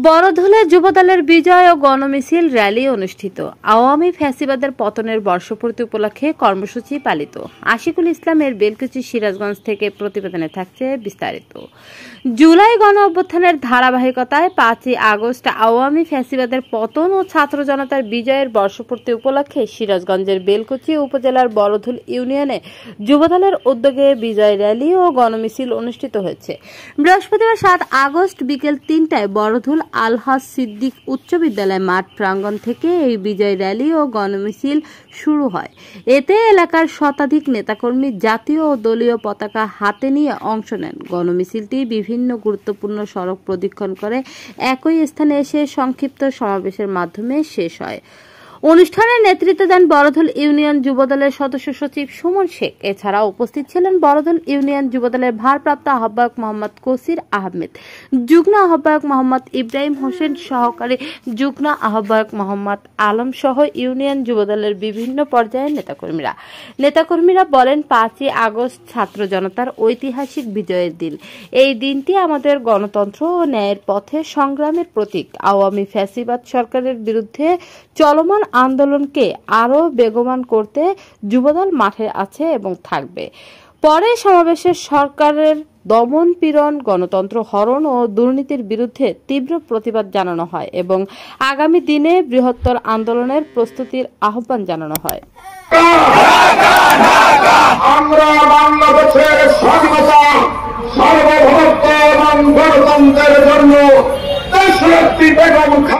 বড়ধুলে যুবদলের বিজয় ও গণমিছিল র্যালি অনুষ্ঠিত। আওয়ামী ফ্যাসিবাদের পতনের বর্ষপূর্তি উপলক্ষে কর্মসূচি পালিত। আশিকুল ইসলামের বেলকুচি সিরাজগঞ্জ থেকে প্রতিবেদনে থাকছে বিস্তারিত। জুলাই গণ অভ্যুত্থানের ধারাবাহিকতায় 5ই আগস্ট আওয়ামী ফ্যাসিবাদের পতন ও ছাত্র জনতার বিজয়ের বর্ষপূর্তি উপলক্ষে সিরাজগঞ্জের বেলকুচি উপজেলার বড়ধুল ইউনিয়নে যুবদলের উদ্যোগে বিজয় র্যালি ও গণমিছিল অনুষ্ঠিত হয়েছে। বৃহস্পতিবার 7 আগস্ট বিকেল 3টায় বড়ধুল আলহাজ সিদ্দিক উচ্চ বিদ্যালয় মাঠ প্রাঙ্গণ থেকে এই বিজয় র্যালি ও গণমিছিল শুরু হয়। এতে এলাকার শতাধিক নেতাকর্মী জাতীয় ও দলীয় পতাকা হাতে নিয়ে অংশ নেন। গণমিছিলটি বিভিন্ন গুরুত্বপূর্ণ সড়ক প্রদক্ষিণ করে একই স্থানে এসে সংক্ষিপ্ত সমাবেশের মাধ্যমে শেষ হয়। অনুষ্ঠানে নেতৃত্ব দেন বড়ধুল ইউনিয়ন যুবদলের সদস্য সচিব সুমন শেখ। এছাড়া উপস্থিত ছিলেন বড়ধুল ইউনিয়ন যুবদলের ভারপ্রাপ্ত আহ্বায়ক মোহাম্মদ কসির আহমেদ, যুগ্ম আহ্বায়ক মোহাম্মদ ইব্রাহিম হোসেন, সহকারী যুগ্ম আহ্বায়ক মোহাম্মদ আলম সহ ইউনিয়ন যুবদলের বিভিন্ন পর্যায়ের নেতাকর্মীরা বলেন, 5ই আগস্ট ছাত্র জনতার ঐতিহাসিক বিজয়ের দিন। এই দিনটি আমাদের গণতন্ত্র ও ন্যায়ের পথে সংগ্রামের প্রতীক। আওয়ামী ফ্যাসিবাদ সরকারের বিরুদ্ধে চলমান আন্দোলনকে আরো বেগবান করতে যুবদল মাঠে আছে এবং থাকবে। পরে সমাবেশে সরকারের দমন পীড়ন, গণতন্ত্র হরণ ও দুর্নীতির বিরুদ্ধে তীব্র প্রতিবাদ জানানো হয় এবং আগামী দিনে বৃহত্তর আন্দোলনের প্রস্তুতির আহ্বান জানানো হয়। আমরা বাংলাদেশের স্বাধীনতা, সার্বভৌমত্ব এবং গণতন্ত্রের জন্য দেশনেত্রী বেগম